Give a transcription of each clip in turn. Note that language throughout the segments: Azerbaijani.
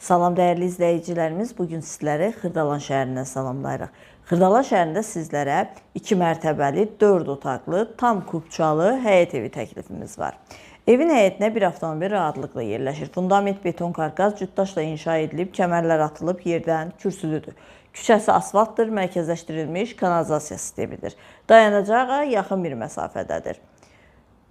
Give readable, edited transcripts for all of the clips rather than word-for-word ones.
Salam dəyərli izləyicilərimiz, bugün sizləri Xırdalan şəhərindən salamlayırıq. Xırdalan şəhərində sizlərə 2 mərtəbəli, 4 otaqlı, tam kubçalı həyət evi təklifimiz var. Evin həyətinə bir avtomobil rahatlıqla yerləşir. Fundament beton karkas cütdaşla inşa edilib, kəmərlər atılıb, yerdən kürsülüdür. Küçəsi asfaltdır, mərkəzləşdirilmiş kanalizasiya sistemidir. Dayanacağa yaxın bir məsafədədir.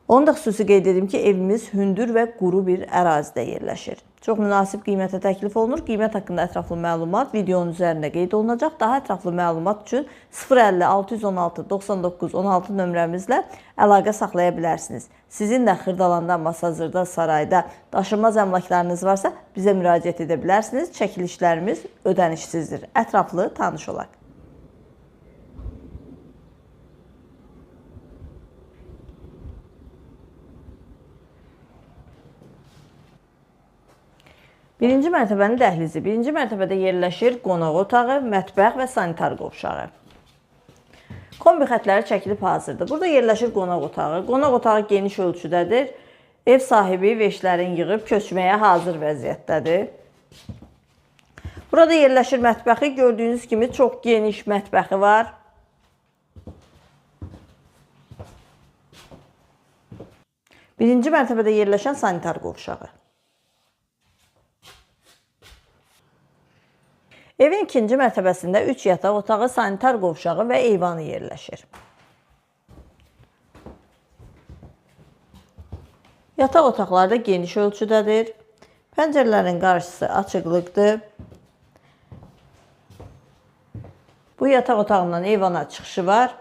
Onu da xüsusi qeyd edim ki, evimiz hündür və quru bir ərazidə yerləşir. Çox münasib qiymətə təklif olunur. Qiymət haqqında ətraflı məlumat videonun üzərində qeyd olunacaq. Daha ətraflı məlumat üçün 050 616 99 16 nömrəmizlə əlaqə saxlaya bilərsiniz. Sizin də Xırdalanda, Masazırda, Sarayda daşınmaz əmlaklarınız varsa bizə müraciət edə bilərsiniz. Çəkilişlərimiz ödənişsizdir. Ətraflı tanış olaq. Birinci mərtəbənin dəhlizi. Birinci mərtəbədə yerləşir qonaq otağı, mətbəx və sanitar qovşağı. Kombi xətləri çəkilib hazırdır. Burada yerləşir qonaq otağı. Qonaq otağı geniş ölçüdədir. Ev sahibi veşlərin yığıb köçməyə hazır vəziyyətdədir. Burada yerləşir mətbəxi. Gördüyünüz kimi çox geniş mətbəxi var. Birinci mərtəbədə yerləşən sanitar qovşağı. Evin ikinci mərtəbəsində 3 yataq otağı, sanitar qovşağı və eyvanı yerləşir. Yataq otaqları da geniş ölçüdədir. Pəncərələrin qarşısı açıqlıqdır. Bu yataq otağından eyvana çıxışı var.